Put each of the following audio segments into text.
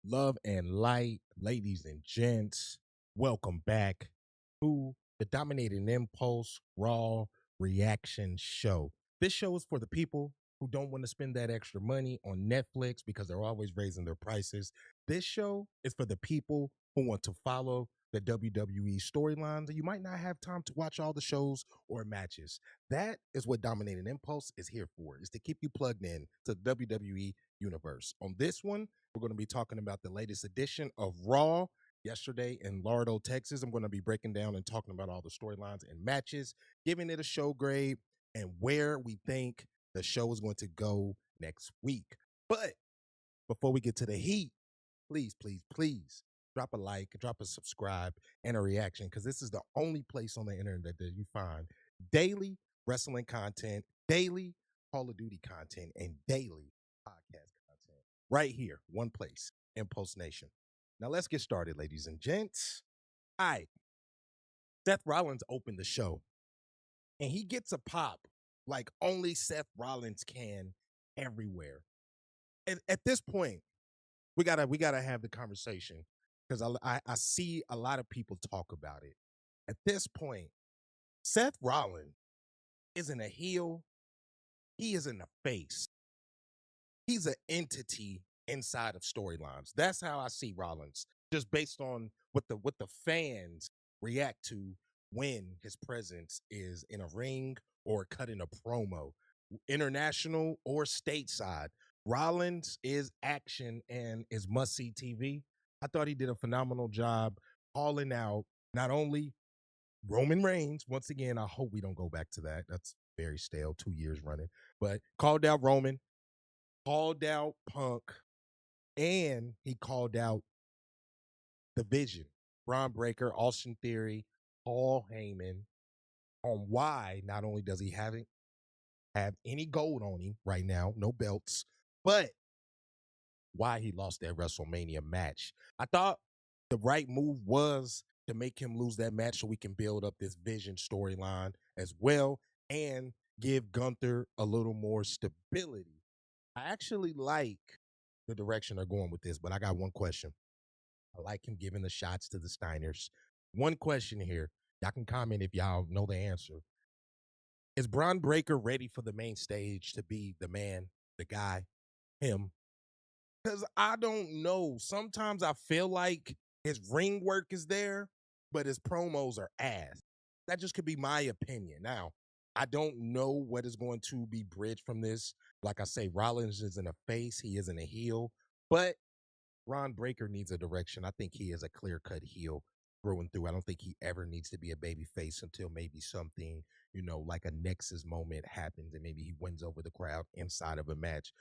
Love and light, ladies and gents. Welcome back to the Dominating Impulse Raw Reaction Show. This show is for the people who don't want to spend that extra money on Netflix because they're always raising their prices. This show is for the people who want to follow the WWE storylines and you might not have time to watch all the shows or matches. That is what Dominating Impulse is here for, is to keep you plugged in to the WWE universe. On this one, we're going to be talking about the latest edition of Raw yesterday in Laredo, Texas. I'm going to be breaking down and talking about all the storylines and matches, giving it a show grade, and where we think the show is going to go next week. But before we get to the heat, please drop a like, drop a subscribe, and a reaction, because this is the only place on the internet that you find daily wrestling content, daily Call of Duty content, and daily podcast content right here, one place, Impulse Nation. Now let's get started, ladies and gents. All right, Seth Rollins opened the show, and he gets a pop like only Seth Rollins can everywhere. And at this point, we gotta have the conversation because I see a lot of people talk about it. At this point, Seth Rollins isn't a heel; he isn't a face. He's an entity inside of storylines. That's how I see Rollins, just based on what the fans react to when his presence is in a ring or cutting a promo, international or stateside. Rollins is action and is must see TV. I thought he did a phenomenal job calling out not only Roman Reigns. Once again, I hope we don't go back to that. That's very stale, 2 years running. But called out Roman, called out Punk, and he called out the Vision, Braun Breaker, Austin Theory, Paul Heyman, on why not only does he have any gold on him right now, no belts, but why he lost that WrestleMania match. I thought the right move was to make him lose that match so we can build up this Vision storyline as well and give Gunther a little more stability. I actually like the direction they're going with this, but I got one question. I like him giving the shots to the Steiners. One question here. Y'all can comment if y'all know the answer. Is Braun Breaker ready for the main stage to be the man, the guy, him? Because I don't know. Sometimes I feel like his ring work is there, but his promos are ass. That just could be my opinion. Now, I don't know what is going to be bridged from this. Like I say, Rollins isn't a face, he isn't a heel, but Ron Breaker needs a direction. I think he is a clear-cut heel through and through. I don't think he ever needs to be a baby face until maybe something, like a Nexus moment happens and maybe he wins over the crowd inside of a match.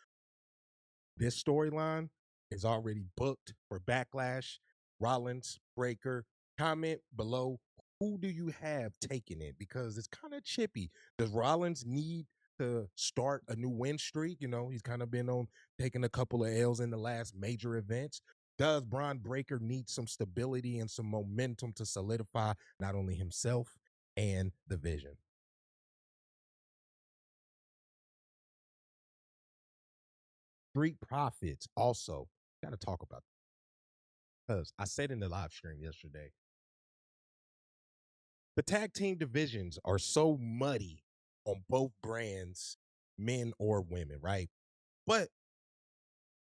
This storyline is already booked for Backlash. Rollins, Breaker, comment below. Who do you have taking it? Because it's kind of chippy. Does Rollins need to start a new win streak? He's kind of been on taking a couple of L's in the last major events. Does Braun Breaker need some stability and some momentum to solidify not only himself and the Vision? Street Profits also got to talk about, because I said in the live stream yesterday, the tag team divisions are so muddy on both brands, men or women, right? But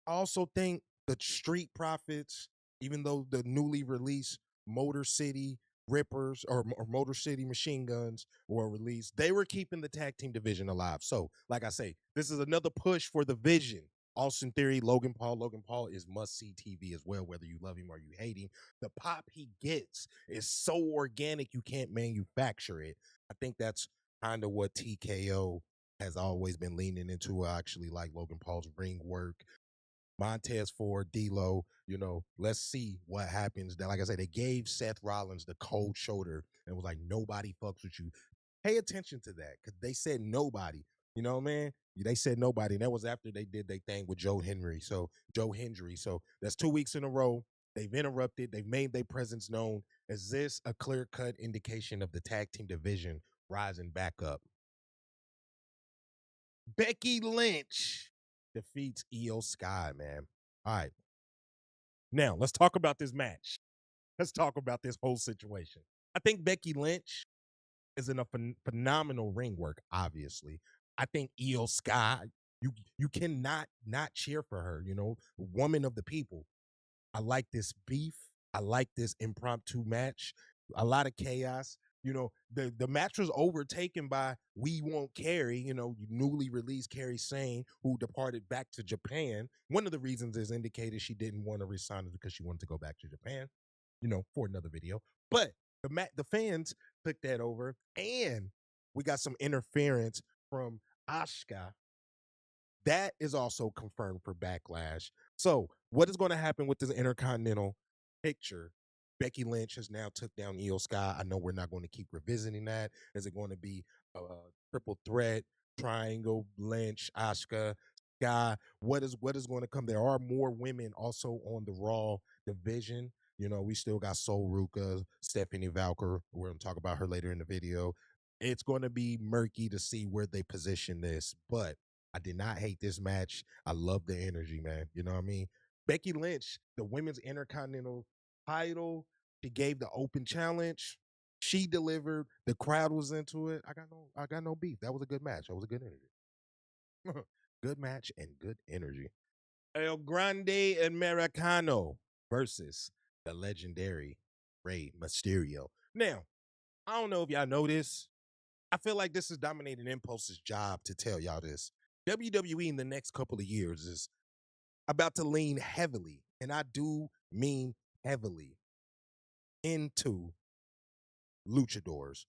I also think the Street Profits, even though the newly released Motor City Rippers or Motor City Machine Guns were released, they were keeping the tag team division alive. So, like I say, this is another push for the Vision. Austin Theory, Logan Paul. Logan Paul is must-see TV as well, whether you love him or you hate him. The pop he gets is so organic, you can't manufacture it. I think that's kind of what TKO has always been leaning into. I actually like Logan Paul's ring work. Montez Ford, D'Lo, let's see what happens. Like I said, they gave Seth Rollins the cold shoulder and was like, nobody fucks with you. Pay attention to that, because they said nobody. You know what I mean? They said nobody. And that was after they did their thing with Joe Henry. So that's 2 weeks in a row. They've interrupted. They've made their presence known. Is this a clear-cut indication of the tag team division rising back up? Becky Lynch defeats Io Sky, man. All right. Now, let's talk about this match. Let's talk about this whole situation. I think Becky Lynch is in a phenomenal ring work, obviously. I think Io Sky, you cannot not cheer for her, woman of the people. I like this beef. I like this impromptu match. A lot of chaos. The match was overtaken by We Won't Carry, newly released Carrie Sane, who departed back to Japan. One of the reasons is indicated she didn't want to resign it because she wanted to go back to Japan, for another video. But the fans took that over, and we got some interference from Asuka. That is also confirmed for Backlash. So, what is going to happen with this Intercontinental picture? Becky Lynch has now took down Io Sky. I know we're not going to keep revisiting that. Is it going to be a triple threat, triangle, Lynch, Asuka, Sky? What is going to come? There are more women also on the Raw division. We still got Sol Ruka, Stephanie Valker. We're going to talk about her later in the video. It's going to be murky to see where they position this, but I did not hate this match. I love the energy, man. You know what I mean? Becky Lynch, the women's intercontinental title, she gave the open challenge. She delivered. The crowd was into it. I got no beef. That was a good match. That was a good energy. Good match and good energy. El Grande Americano versus the legendary Rey Mysterio. Now, I don't know if y'all know this. I feel like this is Dominating Impulse's job to tell y'all this. WWE in the next couple of years is about to lean heavily, and I do mean heavily, into luchadors.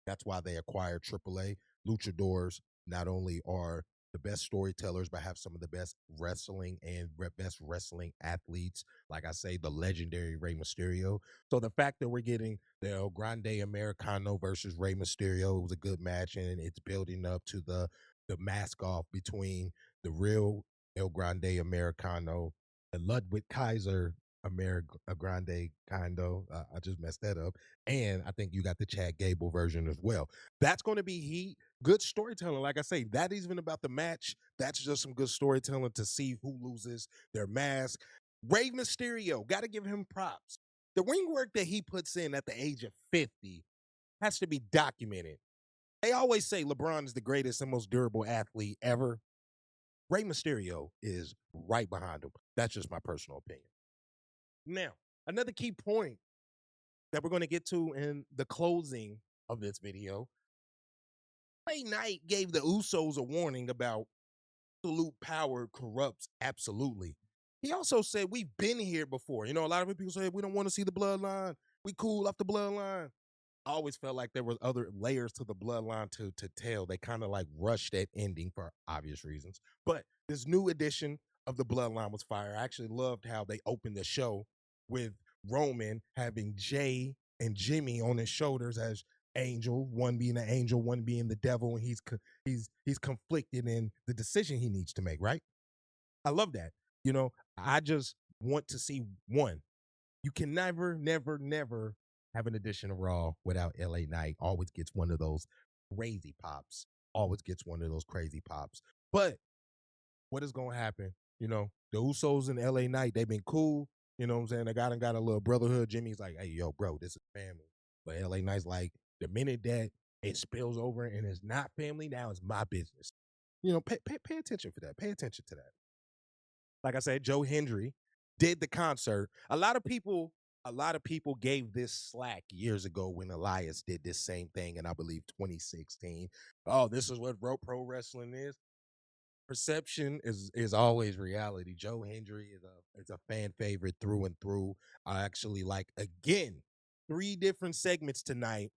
That's why they acquired AAA. Luchadors not only are the best storytellers, but have some of the best wrestling and best wrestling athletes. Like I say, the legendary Rey Mysterio. So the fact that we're getting the El Grande Americano versus Rey Mysterio was a good match, and it's building up to the mask off between the real El Grande Americano and Ludwig Kaiser Grande Kando. I just messed that up. And I think you got the Chad Gable version as well. That's going to be heat. Good storytelling. Like I say, that isn't about the match. That's just some good storytelling to see who loses their mask. Rey Mysterio, got to give him props. The ring work that he puts in at the age of 50 has to be documented. They always say LeBron is the greatest and most durable athlete ever. Rey Mysterio is right behind him. That's just my personal opinion. Now, another key point that we're going to get to in the closing of this video. LA Knight gave the Usos a warning about absolute power corrupts absolutely. He also said, we've been here before. A lot of people say, we don't want to see the bloodline. We cool off the bloodline. I always felt like there was other layers to the bloodline to tell. They kind of like rushed that ending for obvious reasons. But this new edition of the bloodline was fire. I actually loved how they opened the show with Roman having Jay and Jimmy on his shoulders as angel, one being an angel, one being the devil, and he's conflicted in the decision he needs to make, right? I love that. I just want to see one. You can never, never, never have an edition of Raw without LA Knight. Always gets one of those crazy pops. Always gets one of those crazy pops. But what is going to happen? The Usos and LA Knight, they've been cool. You know what I'm saying? They got a little brotherhood. Jimmy's like, hey, yo, bro, this is family. But LA Knight's like, the minute that it spills over and it's not family, now it's my business. Pay attention for that. Pay attention to that. Like I said, Joe Hendry did the concert. A lot of people gave this slack years ago when Elias did this same thing in, I believe, 2016. Oh, this is what pro wrestling is. Perception is always reality. Joe Hendry is a fan favorite through and through. I actually like, again, 3 different segments tonight.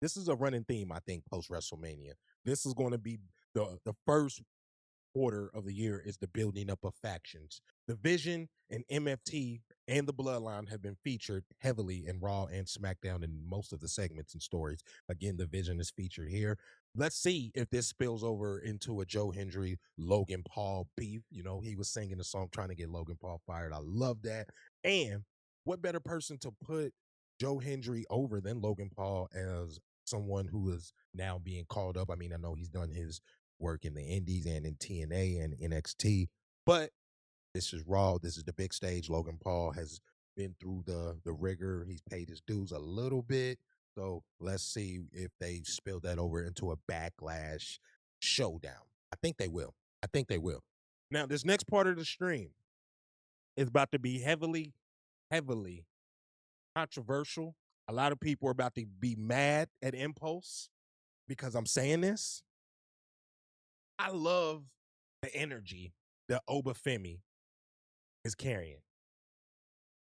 This is a running theme, I think, post WrestleMania. This is going to be the first quarter of the year is the building up of factions. The Vision and MFT and the Bloodline have been featured heavily in Raw and SmackDown in most of the segments and stories. Again, the Vision is featured here. Let's see if this spills over into a Joe Hendry, Logan Paul beef. He was singing a song trying to get Logan Paul fired. I love that. And what better person to put Joe Hendry over than Logan Paul as someone who is now being called up? I mean, I know he's done his work in the Indies and in TNA and NXT, but This is Raw. This is the big stage. Logan Paul has been through the rigor. He's paid his dues a little bit. So let's see if they spill that over into a backlash showdown. I think they will. I think they will. Now, this next part of the stream is about to be heavily, heavily controversial. A lot of people are about to be mad at Impulse because I'm saying this. I love the energy that Obafemi is carrying.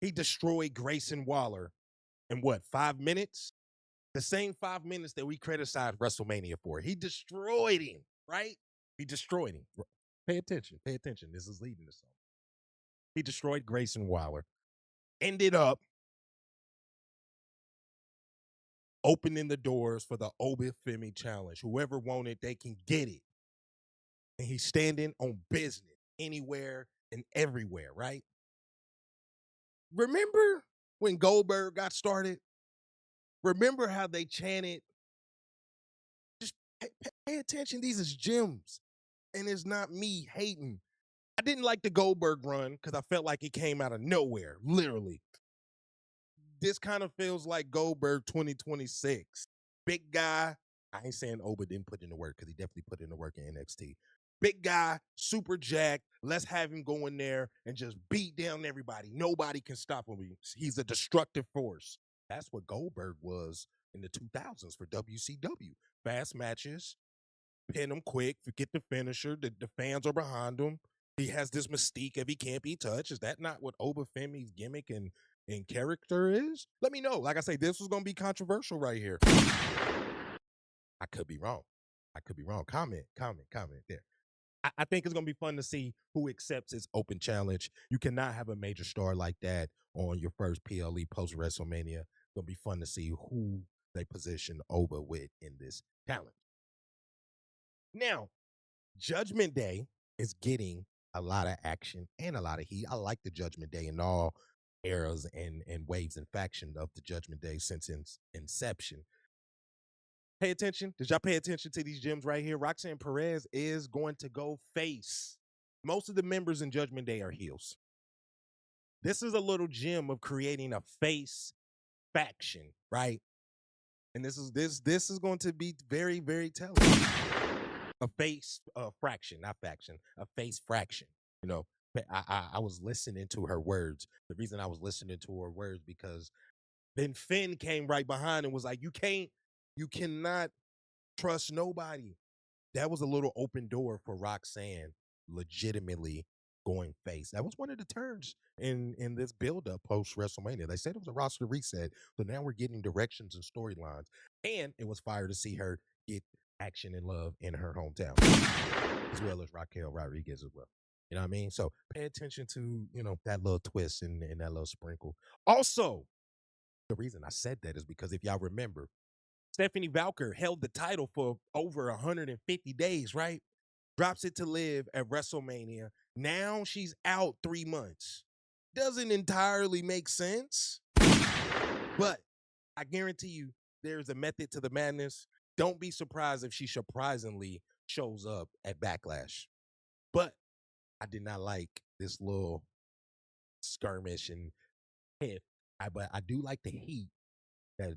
He destroyed Grayson Waller in what, 5 minutes? The same 5 minutes that we criticized WrestleMania for. He destroyed him, right? He destroyed him. Pay attention. Pay attention. This is leading to something. He destroyed Grayson Waller. Ended up opening the doors for the Obafemi challenge. Whoever wanted, they can get it. And he's standing on business anywhere and everywhere, right? Remember when Goldberg got started? Remember how they chanted, just pay attention, these is gems. And it's not me hating. I didn't like the Goldberg run because I felt like it came out of nowhere, literally. This kind of feels like Goldberg 2026. Big guy. I ain't saying Oba didn't put in the work because he definitely put in the work in NXT. Big guy, super jacked. Let's have him go in there and just beat down everybody. Nobody can stop him. He's a destructive force. That's what Goldberg was in the 2000s for WCW. Fast matches, pin him quick, forget the finisher. The fans are behind him. He has this mystique if he can't be touched. Is that not what Obafemi's gimmick and character is? Let me know. Like I say, this was going to be controversial right here. I could be wrong. I could be wrong. Comment there. I think it's going to be fun to see who accepts his open challenge. You cannot have a major star like that on your first PLE post WrestleMania. It's going to be fun to see who they position Oba with in this challenge. Now, Judgment Day is getting a lot of action and a lot of heat. I like the Judgment Day in all eras and waves and faction of the Judgment Day since inception. Pay attention. Did y'all pay attention to these gems right here? Roxanne Perez is going to go face. Most of the members in Judgment Day are heels. This is a little gem of creating a face faction, right? And this is going to be very, very telling. A face fraction, not faction, a face fraction. You know, I was listening to her words. The reason I was listening to her words because then Finn came right behind and was like, you cannot trust nobody. That was a little open door for Roxanne legitimately going face. That was one of the turns in this build-up post-WrestleMania. They said it was a roster reset, so now we're getting directions and storylines. And it was fire to see her get action and love in her hometown, as well as Raquel Rodriguez as well. You know what I mean? So pay attention to, that little twist and that little sprinkle. Also, the reason I said that is because if y'all remember, Stephanie Valker held the title for over 150 days, right? Drops it to Liv at WrestleMania. Now she's out 3 months. Doesn't entirely make sense, but I guarantee you there's a method to the madness. Don't be surprised if she surprisingly shows up at Backlash. But I did not like this little skirmish and hit. But I do like the heat that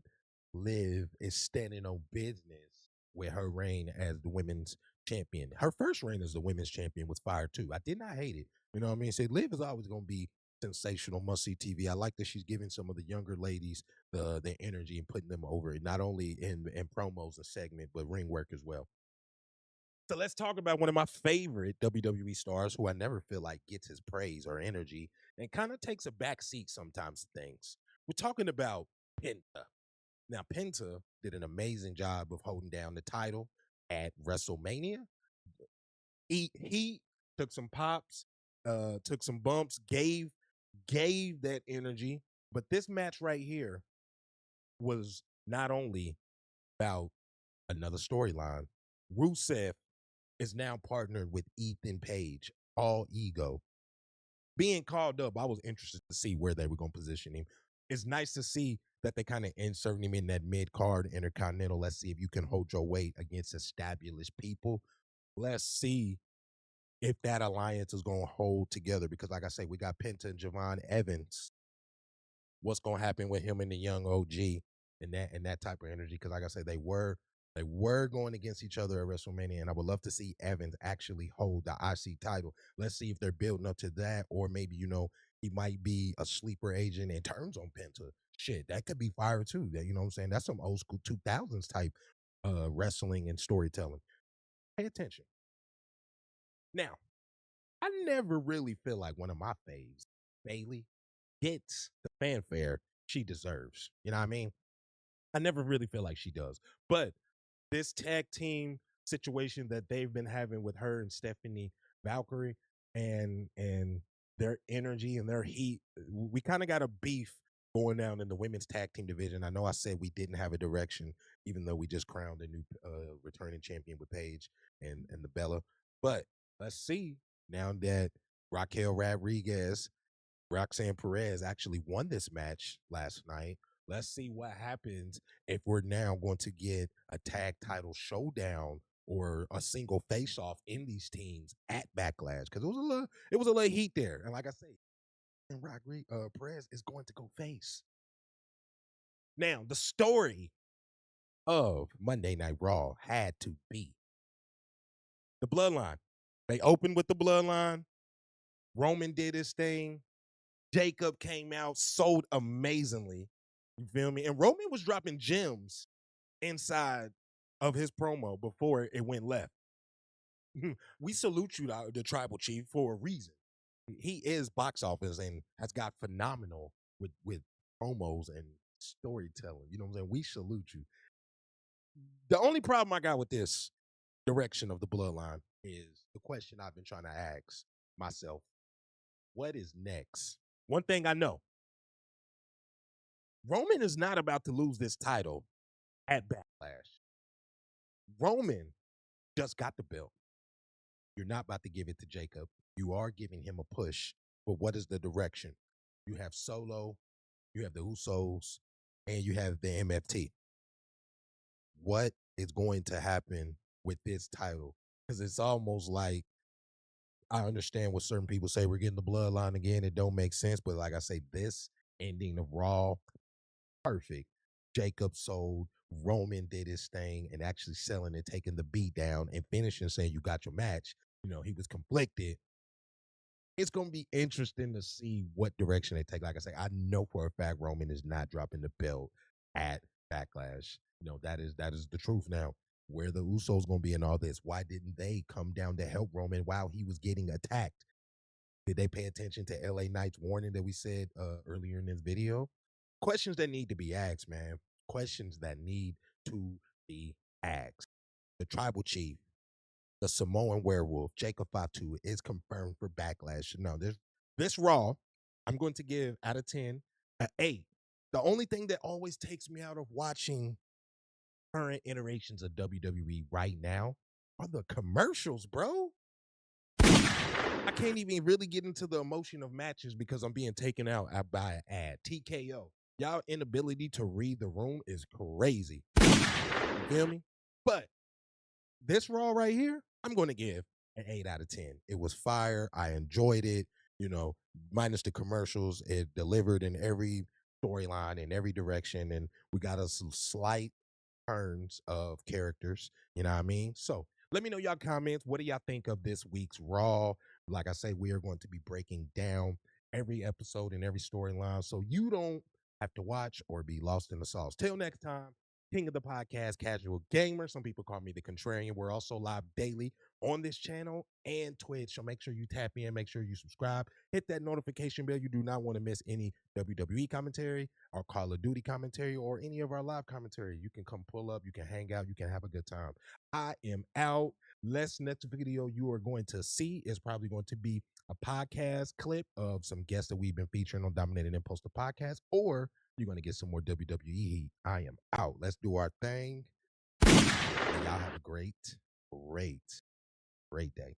Liv is standing on business with her reign as the women's champion. Her first reign as the women's champion was fire too. I did not hate it. You know what I mean? Say Liv is always going to be sensational, must-see TV. I like that she's giving some of the younger ladies the energy and putting them over it, not only in promos and segment, but ring work as well. So let's talk about one of my favorite WWE stars who I never feel like gets his praise or energy and kind of takes a back seat sometimes to things. We're talking about Penta. Now, Penta did an amazing job of holding down the title at WrestleMania. He took some pops, took some bumps, gave that energy. But this match right here was not only about another storyline. Rusev is now partnered with Ethan Page, all ego. Being called up, I was interested to see where they were going to position him. It's nice to see that they kind of insert him in that mid-card Intercontinental. Let's see if you can hold your weight against established people. Let's see if that alliance is going to hold together. Because, like I say, we got Penta and Javon Evans. What's going to happen with him and the young OG and that type of energy? Because, like I said, they were going against each other at WrestleMania, and I would love to see Evans actually hold the IC title. Let's see if they're building up to that, or maybe he might be a sleeper agent and turns on Penta. Shit, that could be fire too. That, you know what I'm saying? That's some old school 2000s type wrestling and storytelling. Pay attention. Now, I never really feel like one of my faves, Bailey, gets the fanfare she deserves. You know what I mean? I never really feel like she does. But this tag team situation that they've been having with her and Stephanie Valkyrie and their energy and their heat, we kind of got a beef going down in the women's tag team division. I know I said we didn't have a direction, even though we just crowned a new returning champion with Paige and the Bella. But let's see now that Raquel Rodriguez, Roxanne Perez actually won this match last night. Let's see what happens if we're now going to get a tag title showdown or a single face-off in these teams at Backlash, because it was a little heat there. And like I say, and Perez is going to go face. Now, the story of Monday Night Raw had to be the Bloodline. They opened with the Bloodline. Roman did his thing. Jacob came out, sold amazingly. You feel me? And Roman was dropping gems inside of his promo before it went left. We salute you, the tribal chief, for a reason. He is box office and has got phenomenal with promos and storytelling. You know what I'm saying? We salute you. The only problem I got with this direction of the Bloodline is the question I've been trying to ask myself. What is next? One thing I know, Roman is not about to lose this title at Backlash. Roman just got the belt. You're not about to give it to Jacob. You are giving him a push. But what is the direction? You have Solo, you have the Usos, and you have the MFT. What is going to happen with this title? Because it's almost like, I understand what certain people say, we're getting the Bloodline again. It don't make sense. But like I say, this ending of Raw, perfect. Jacob sold, Roman did his thing and actually selling and taking the beat down and finishing saying you got your match. He was conflicted. It's going to be interesting to see what direction they take. Like I say, I know for a fact Roman is not dropping the belt at Backlash. That is the truth now. Where the Usos going to be in all this? Why didn't they come down to help Roman while he was getting attacked? Did they pay attention to LA Knight's warning that we said earlier in this video? Questions that need to be asked, man. Questions that need to be asked. The tribal chief, the Samoan werewolf, Jacob Fatu, is confirmed for Backlash. No, this Raw, I'm going to give out of 10 an 8. The only thing that always takes me out of watching current iterations of WWE right now are the commercials, bro. I can't even really get into the emotion of matches because I'm being taken out by an ad. TKO. Y'all inability to read the room is crazy. You feel me? But this Raw right here, I'm going to give an 8 out of 10. It was fire. I enjoyed it. Minus the commercials, it delivered in every storyline, in every direction, and we got us some slight turns of characters. You know what I mean? So let me know y'all comments. What do y'all think of this week's Raw? Like I say, we are going to be breaking down every episode and every storyline so you don't have to watch or be lost in the sauce. Till next time, King of the Podcast, Casual Gamer. Some people call me the Contrarian. We're also live daily on this channel and Twitch. So make sure you tap in, make sure you subscribe, hit that notification bell. You do not want to miss any WWE commentary, our Call of Duty commentary, or any of our live commentary. You can come pull up, you can hang out, you can have a good time. I am out. Next video you are going to see is probably going to be a podcast clip of some guests that we've been featuring on Dominated Impulse the podcast, or you're going to get some more WWE heat. I am out. Let's do our thing. Y'all have a great day.